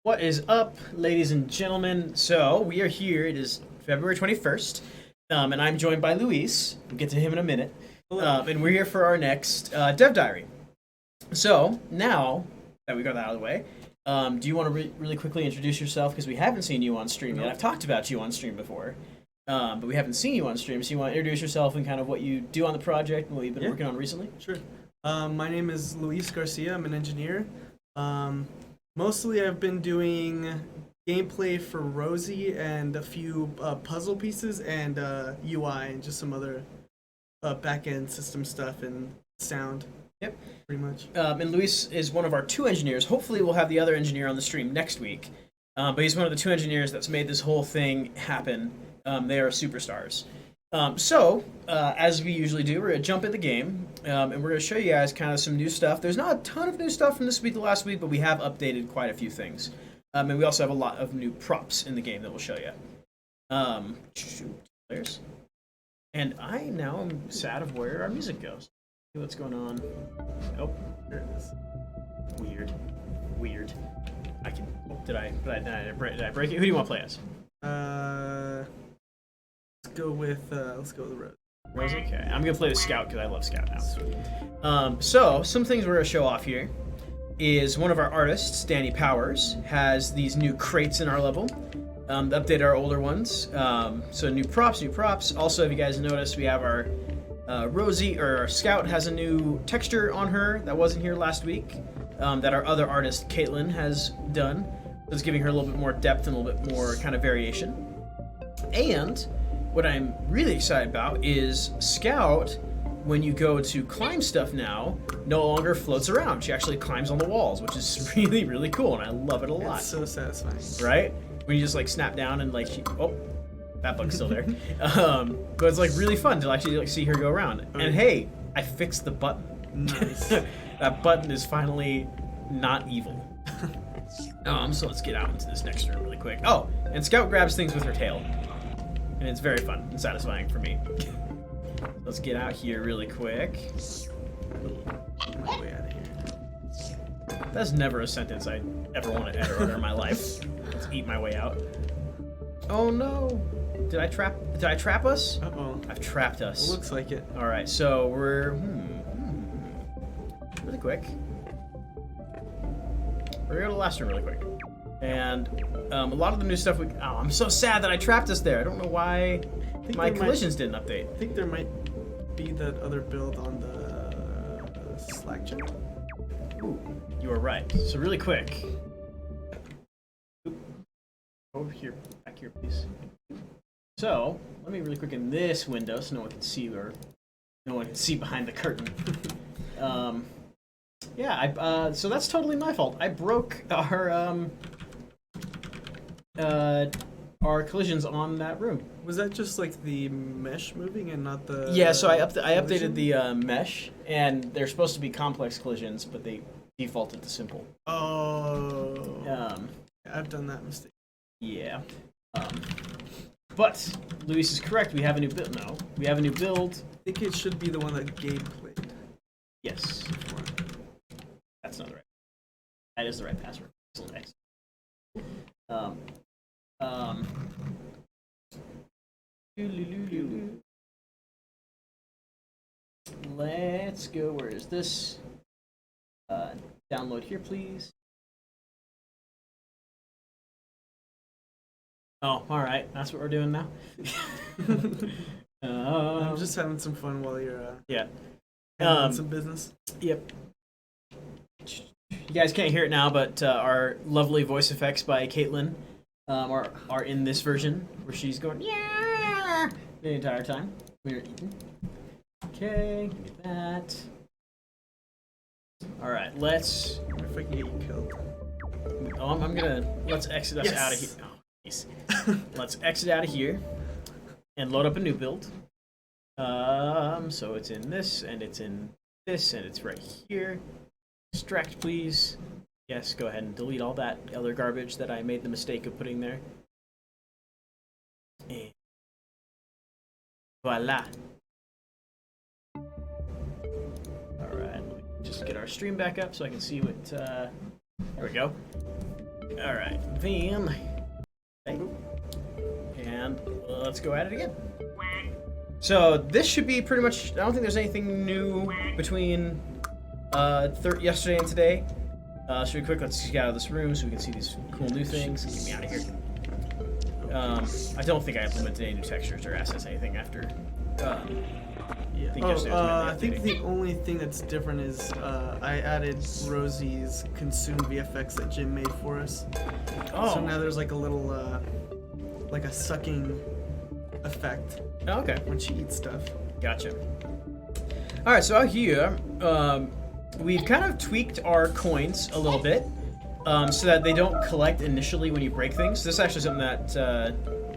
What is up, ladies and gentlemen? So, we are here. It is February 21st, and I'm joined by Luis. We'll get to him in a minute. And we're here for our next Dev Diary. So, now that we got that out of the way, do you want to really quickly introduce yourself? Because we haven't seen you on stream yet. I've talked about you on stream before, but we haven't seen you on stream. So, you want to introduce yourself and kind of what you do on the project and what you've been working on recently? Sure. My name is Luis Garcia. I'm an engineer. Mostly I've been doing gameplay for Rosie and a few puzzle pieces and UI and just some other back-end system stuff and sound. Yep. Pretty much. And Luis is one of our two engineers. Hopefully we'll have the other engineer on the stream next week. But he's one of the two engineers that's made this whole thing happen. They are superstars. As we usually do, we're going to jump in the game, and we're going to show you guys kind of some new stuff. There's not a ton of new stuff from this week to last week, but we have updated quite a few things. And we also have a lot of new props in the game that we'll show you. Players. And I now am sad of where our music goes. See what's going on. Oh, there it is. Weird. I can. Did I break it? Who do you want to play as? Let's go with Rose. Rose, okay. I'm gonna play the Scout because I love Scout now. Sweet. So some things we're gonna show off here is one of our artists, Danny Powers, has these new crates in our level. Update our older ones. So new props. Also, if you guys noticed, we have our Rosie or our Scout has a new texture on her that wasn't here last week. That our other artist, Caitlin, has done. So it's giving her a little bit more depth and a little bit more kind of variation. And what I'm really excited about is Scout, when you go to climb stuff now, no longer floats around. She actually climbs on the walls, which is really, really cool, and I love it a lot. It's so satisfying. Right? When you just like snap down and like that bug's still there. But it's like really fun to actually like see her go around. And hey, I fixed the button. Nice. That button is finally not evil. So let's get out into this next room really quick. Oh, and Scout grabs things with her tail. And it's very fun and satisfying for me. Let's get out here really quick. Way out of here. That's never a sentence I ever want to utter in my life. Let's eat my way out. Oh no! Did I trap us? Uh-oh. I've trapped us. It looks like it. All right, so we're really quick. We're gonna go to the last room really quick. And a lot of the new stuff I'm so sad that I trapped us there. I don't know why my collisions didn't update. I think there might be that other build on the Slack channel. Ooh, you are right. So really quick. Over here, back here, please. So, let me really quick in this window so no one can see behind the curtain. So that's totally my fault. I broke our collisions on that room. Was that just like the mesh moving and not the? Yeah, so I updated the mesh, and they're supposed to be complex collisions, but they defaulted to simple. Oh. I've done that mistake. Yeah. But Luis is correct. We have a new build. No, we have a new build. I think it should be the one that Gabe played. Yes. That's not the right. That is the right password. Excellent. Let's go. Where is this? Download here, please. Oh, all right. That's what we're doing now. I'm just having some fun while you're handling some business. Yep. You guys can't hear it now, but our lovely voice effects by Caitlin are in this version where she's going yeah the entire time when you're eating. Okay, give me that. All right, let's. What if I can get you killed? Let's exit us out of here. Oh, nice. Let's exit out of here and load up a new build. So it's in this, and it's in this, and it's right here. Extract, please. Yes, go ahead and delete all that other garbage that I made the mistake of putting there. And voila. Alright, let me just get our stream back up so I can see what... there we go. All right, then. Okay. And let's go at it again. So this should be pretty much. I don't think there's anything new between yesterday and today. Should we quick? Let's get out of this room so we can see these cool new things. Get me out of here. I don't think I implemented any new textures or assets, anything after. Yeah. I think the only thing that's different is I added Rosie's consumed VFX that Jim made for us. Oh. So now there's like a little, like a sucking effect. Oh, okay. When she eats stuff. Gotcha. All right, so out here, we've kind of tweaked our coins a little bit so that they don't collect initially when you break things. This is actually something that.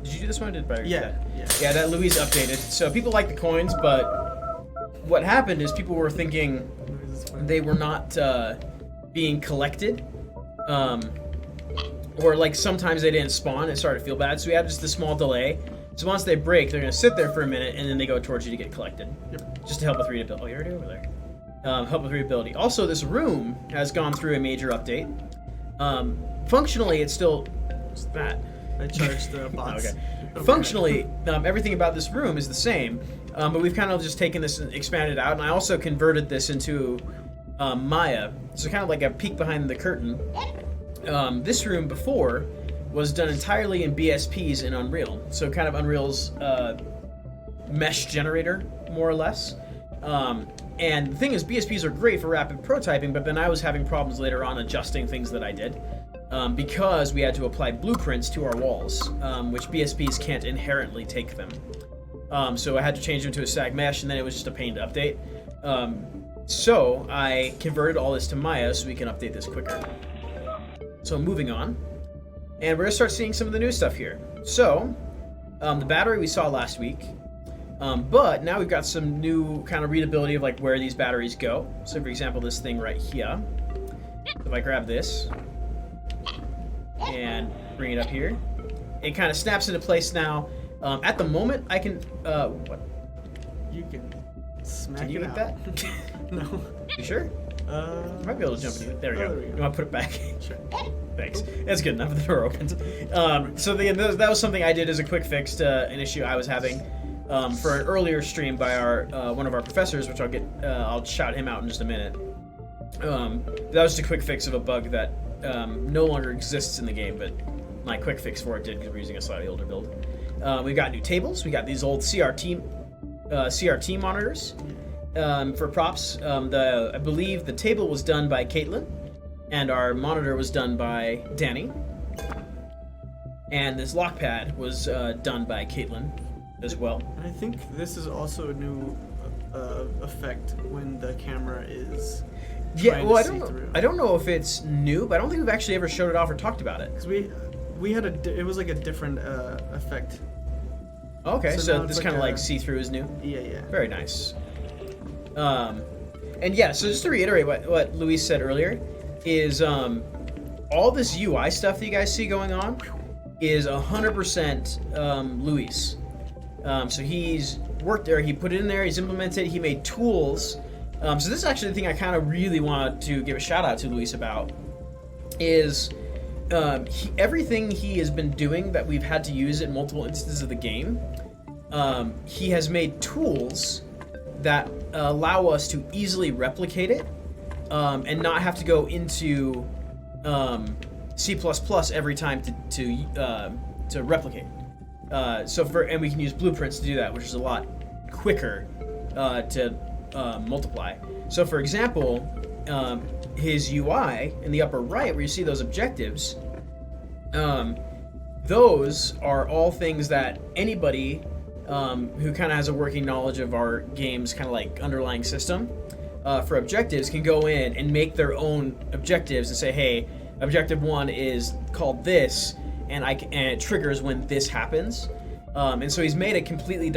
Did you do this one? Did better? Yeah. Yeah, that Luis updated. So people like the coins, but what happened is people were thinking they were not being collected. Or like sometimes they didn't spawn. It started to feel bad, so we had just a small delay. So once they break, they're gonna sit there for a minute, and then they go towards you to get collected. Yep. Just to help with readability. Oh, you're already over there. Help with readability. Also, this room has gone through a major update. Functionally, it's still what's that. I charged the bots. Okay. Functionally, everything about this room is the same, but we've kind of just taken this and expanded out, and I also converted this into Maya. So kind of like a peek behind the curtain. This room before was done entirely in BSPs in Unreal. So kind of Unreal's mesh generator, more or less. And the thing is, BSPs are great for rapid prototyping, but then I was having problems later on adjusting things that I did. Because we had to apply blueprints to our walls, which BSPs can't inherently take them. So I had to change them to a static mesh, and then it was just a pain to update. So I converted all this to Maya so we can update this quicker. So moving on. And we're going to start seeing some of the new stuff here. So, the battery we saw last week. But now we've got some new kind of readability of like where these batteries go. So for example, this thing right here. If I grab this and bring it up here, it kind of snaps into place now. At the moment, I can, what? You can smack Can you it eat out. that? No. You sure? You might be able to jump in it. There we go. there we go. You want to put it back? Sure. Thanks. That's good enough. The door opens. So that was something I did as a quick fix to an issue I was having for an earlier stream by our one of our professors, which I'll shout him out in just a minute. That was just a quick fix of a bug that no longer exists in the game, but my quick fix for it did because we're using a slightly older build. We've got new tables. We got these old CRT monitors for props. I believe the table was done by Caitlin, and our monitor was done by Danny. And this lock pad was done by Caitlin as well. I think this is also a new effect when the camera is well, I don't know if it's new, but I don't think we've actually ever showed it off or talked about it. Because we had it was like a different effect. Okay, so this like kind of like see-through is new? Yeah. Very nice. And yeah, so just to reiterate what Luis said earlier, is all this UI stuff that you guys see going on is 100% Luis. So he's worked there, he put it in there, he's implemented, he made tools. So this is actually the thing I kind of really want to give a shout out to Luis about, is everything he has been doing that we've had to use in multiple instances of the game, he has made tools that allow us to easily replicate it and not have to go into C++ every time to replicate. And we can use blueprints to do that, which is a lot quicker to multiply. So for example, his UI in the upper right, where you see those objectives, those are all things that anybody who kind of has a working knowledge of our game's kind of like underlying system for objectives can go in and make their own objectives and say, hey, objective 1 is called this, and it triggers when this happens. And so he's made a completely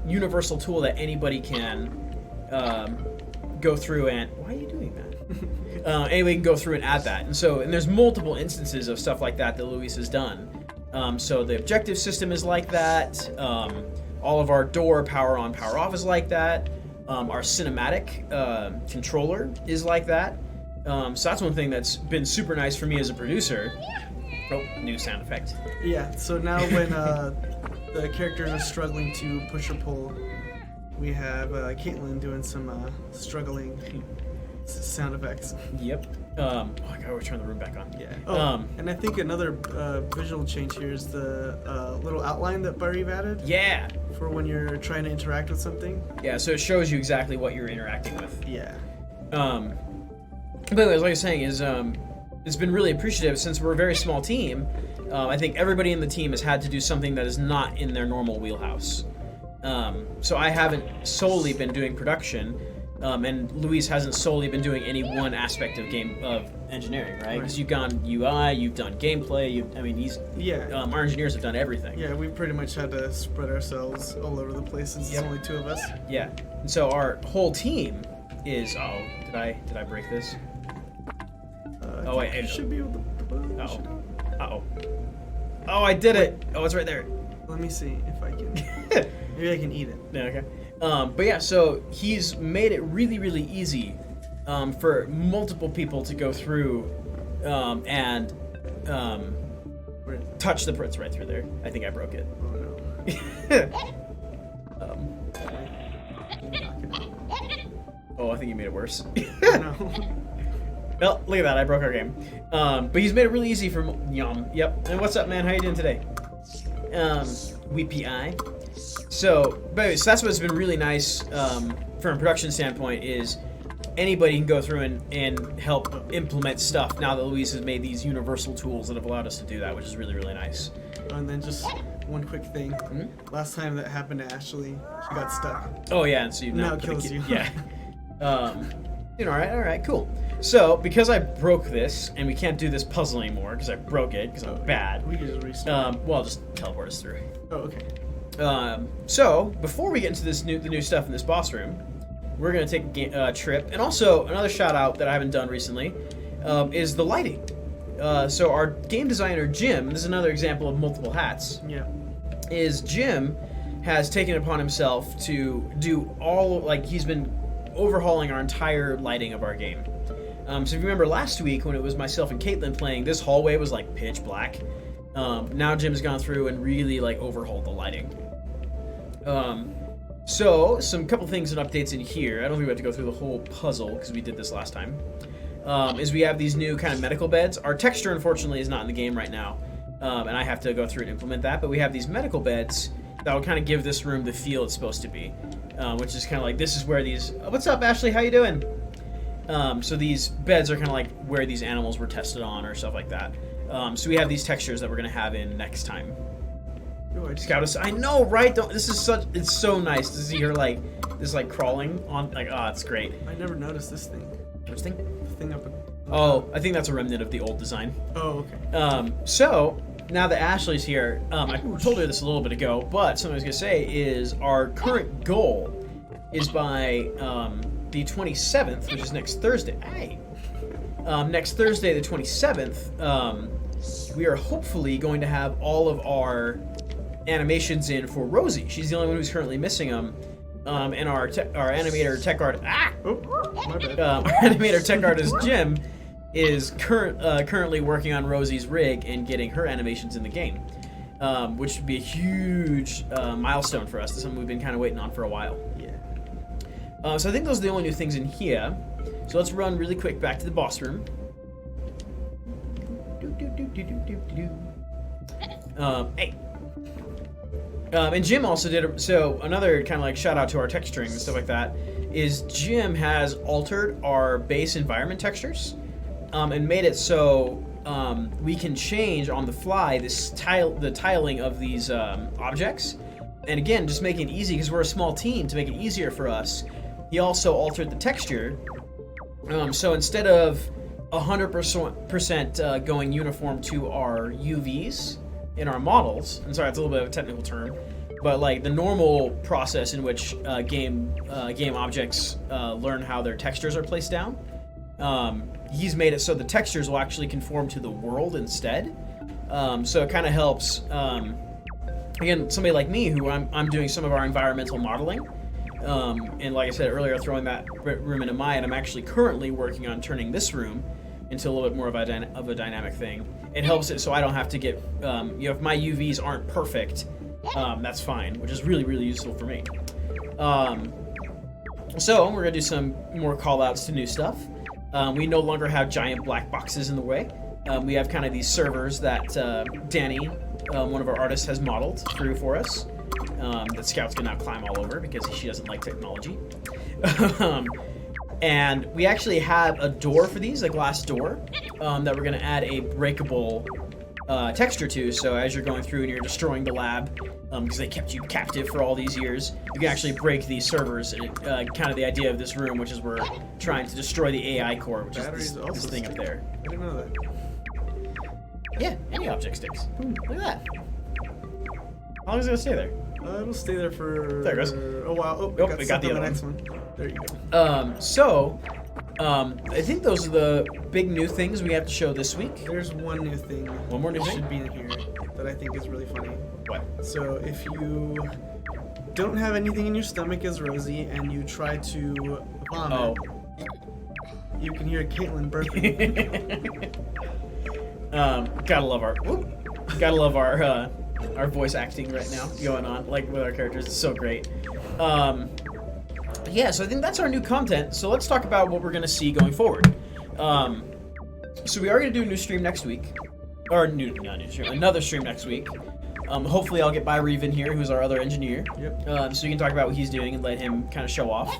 universal tool that anybody can go through and... Why are you doing that? Anybody can go through and add that. And there's multiple instances of stuff like that Luis has done. So the objective system is like that. All of our door power on, power off is like that. Our cinematic controller is like that. So that's one thing that's been super nice for me as a producer. Oh, new sound effect. Yeah, so now when the characters are struggling to push or pull, we have Caitlin doing some struggling sound effects. Yep. Oh, I gotta turn the room back on. Yeah. Oh, and I think another visual change here is the little outline that Bariv added. Yeah. For when you're trying to interact with something. Yeah, so it shows you exactly what you're interacting with. Yeah. But anyways, like I was saying, is it's been really appreciative since we're a very small team. I think everybody in the team has had to do something that is not in their normal wheelhouse. So I haven't solely been doing production, and Luis hasn't solely been doing any one aspect of engineering, right? Because you've gone UI, you've done gameplay. Our engineers have done everything. Yeah, we pretty much had to spread ourselves all over the place since there's only 2 of us. Yeah, and so our whole team is. Oh, did I break this? Oh wait, you should be able to. Oh, I did it. Oh, it's right there. Let me see if I can. Maybe I can eat it. Yeah, okay. But yeah, so he's made it really, really easy for multiple people to go through and touch the prints right through there. I think I broke it. Oh, I think you made it worse. No. Well, look at that. I broke our game. But he's made it really easy for Yum. Yep. And what's up, man? How you doing today? WPI. So that's what's been really nice from a production standpoint is anybody can go through and help implement stuff now that Luis has made these universal tools that have allowed us to do that, which is really, really nice. And then just one quick thing. Mm-hmm. Last time that happened to Ashley, she got stuck. Oh, yeah. And so now it kills you. Yeah. All right, cool. So, because I broke this, and we can't do this puzzle anymore because I broke it because I'm bad. We can just restart. Well, I'll just teleport us through. Oh, okay. So, before we get into the new stuff in this boss room, we're going to take a trip. And also, another shout out that I haven't done recently is the lighting. So, our game designer, Jim, this is another example of multiple hats. Yeah. Is Jim has taken it upon himself to do he's been overhauling our entire lighting of our game. So if you remember last week when it was myself and Caitlin playing, this hallway was like pitch black. Now Jim's gone through and really overhauled the lighting. So some couple things and updates in here. I don't think we have to go through the whole puzzle because we did this last time. Is we have these new kind of medical beds. Our texture unfortunately is not in the game right now, and I have to go through and implement that. But we have these medical beds that will kind of give this room the feel it's supposed to be, which is kind of like this is where these. What's up, Ashley? How you doing? So these beds are kind of like where these animals were tested on or stuff like that. So we have these textures that we're going to have in next time. I know, right? It's so nice to see her crawling on, it's great. I never noticed this thing. Which thing? The thing up. Oh, I think that's a remnant of the old design. Oh, okay. So now that Ashley's here, I told her this a little bit ago, but something I was going to say is our current goal is by the 27th, which is next Thursday. Next Thursday, the 27th, we are hopefully going to have all of our animations in for Rosie. She's the only one who's currently missing them. And our animator tech art. My bad. Our animator tech artist Jim is currently working on Rosie's rig and getting her animations in the game, which would be a huge milestone for us. That's something we've been kind of waiting on for a while. Yeah. So I think those are the only new things in here. So let's run really quick back to the boss room. Hey. And Jim also did so another kind of shout out to our texturing and stuff like that is Jim has altered our base environment textures and made it so we can change on the fly the tiling of these objects. And again, just making it easy because we're a small team to make it easier for us. He also altered the texture. So instead of 100% going uniform to our UVs in our models, and sorry, it's a little bit of a technical term, but the normal process in which game objects learn how their textures are placed down, he's made it so the textures will actually conform to the world instead. So it kind of helps, again, somebody like me who I'm doing some of our environmental modeling. And like I said earlier, throwing that room into mine, I'm actually currently working on turning this room into a little bit more of a dynamic thing. It helps it so I don't have to get, if my UVs aren't perfect, that's fine, which is really, really useful for me. So we're gonna do some more call outs to new stuff. We no longer have giant black boxes in the way. We have kind of these servers that Danny, one of our artists, has modeled through for us, that Scouts can now climb all over because she doesn't like technology. And we actually have a door for these, a glass door, that we're going to add a breakable texture to. So as you're going through and you're destroying the lab, because they kept you captive for all these years, you can actually break these servers. And kind of the idea of this room, which is we're trying to destroy the AI core, which is this thing up there. I didn't know that. Yeah, any object sticks. Look at that. How long is it going to stay there? It'll stay there for There it goes. a while. Oh, Nope, got we stuck got the on other next one. There you go. I think those are the big new things we have to show this week. There's one new thing. One more new that thing? should be in here that I think is really funny. What? So if you don't have anything in your stomach as Rosie and you try to vomit, you can hear Caitlin burping. Gotta love our voice acting right now going on, like with our characters. It's so great. Yeah, so I think that's our new content. So let's talk about what we're gonna see going forward. So we are gonna do a new stream next week, or another stream next week. Hopefully I'll get Byreeve in here, who's our other engineer. Yep. So you can talk about what he's doing and let him kind of show off.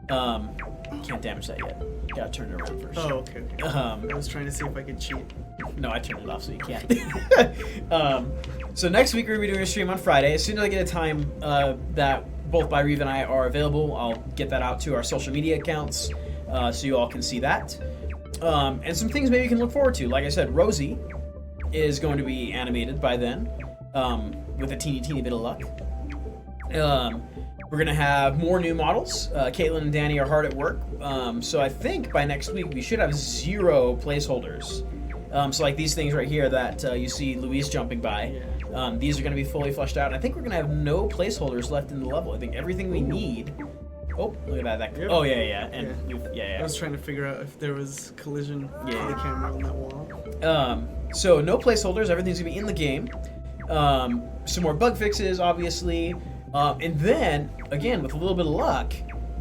Can't damage that yet. Gotta turn it around first. Oh, okay. I was trying to see if I could cheat. No, I turned it off so you can't. So next week we're going to be doing a stream on Friday. As soon as I get a time that both Byreeve and I are available, I'll get that out to our social media accounts so you all can see that. And some things maybe you can look forward to. Like I said, Rosie is going to be animated by then with a teeny bit of luck. We're going to have more new models. Caitlin and Danny are hard at work. So I think by next week we should have 0 placeholders. So like these things right here that you see Luis jumping by, these are going to be fully fleshed out. And I think we're going to have no placeholders left in the level. I think everything we need... Oh, look at that. Yep. Oh, yeah. And I was trying to figure out if there was collision for the camera on that wall. So no placeholders. Everything's going to be in the game. Some more bug fixes, obviously. And then, again, with a little bit of luck,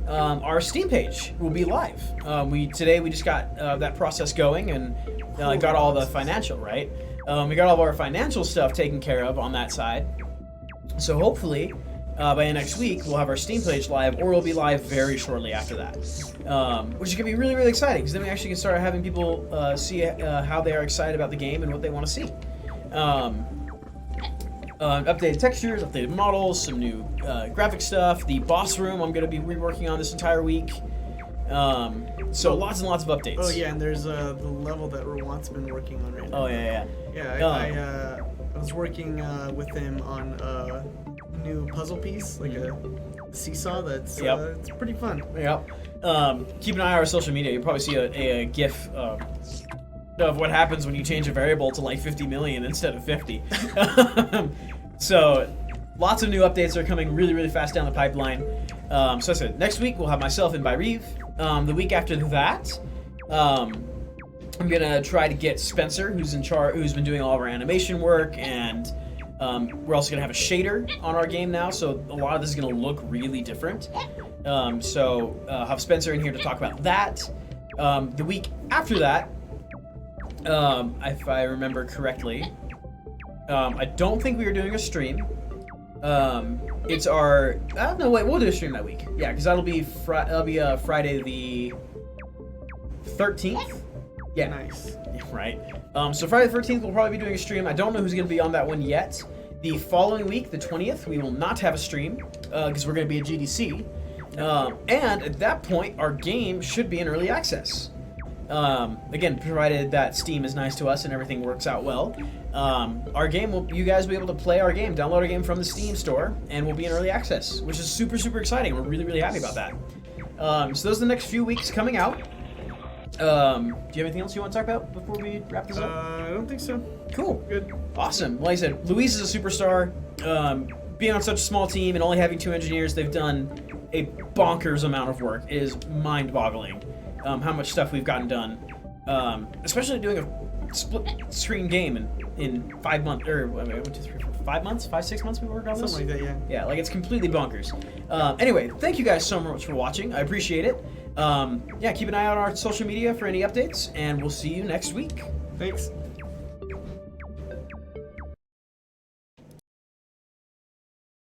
our Steam page will be live. Today we just got that process going and got all the financial, right? We got all of our financial stuff taken care of on that side. So hopefully, by next week, we'll have our Steam page live, or we'll be live very shortly after that. Which is going to be really, really exciting, because then we actually can start having people see how they are excited about the game and what they want to see. Updated textures, updated models, some new graphic stuff. The boss room I'm going to be reworking on this entire week. So lots and lots of updates. Oh yeah, and there's the level that Rawant's been working on right now. Oh yeah. Yeah, I was working with him on a new puzzle piece, like a seesaw. That's it's pretty fun. Yep. Keep an eye on our social media. You'll probably see a GIF of what happens when you change a variable to like 50 million instead of 50. So lots of new updates are coming really, really fast down the pipeline. So I said, next week we'll have myself and Byreeve. The week after that, I'm gonna try to get Spencer, who's in charge, who's been doing all of our animation work, and we're also gonna have a shader on our game now, so a lot of this is gonna look really different. So have Spencer in here to talk about that. The week after that, if I remember correctly, I don't think we were doing a stream. It's our... I don't know, wait, we'll do a stream that week. Yeah, because that'll be Friday the 13th? Yeah. Nice. Right. So Friday the 13th, we'll probably be doing a stream. I don't know who's going to be on that one yet. The following week, the 20th, we will not have a stream, because we're going to be at GDC. And at that point, our game should be in early access. Again, provided that Steam is nice to us and everything works out well. Our game you guys will be able to play our game, download our game from the Steam store, and we'll be in early access, which is super, super exciting. We're really, really happy about that. So those are the next few weeks coming out. Do you have anything else you want to talk about before we wrap this up? I don't think so. Cool. Good. Awesome. Like I said, Luis is a superstar. Being on such a small team and only having 2 engineers, they've done a bonkers amount of work. It is mind-boggling how much stuff we've gotten done, especially doing a split-screen game in 5 months, or 5 months, 6 months we worked on this? Something like that, yeah. Yeah, like it's completely bonkers. Anyway, thank you guys so much for watching. I appreciate it. Yeah, keep an eye on our social media for any updates, and we'll see you next week. Thanks.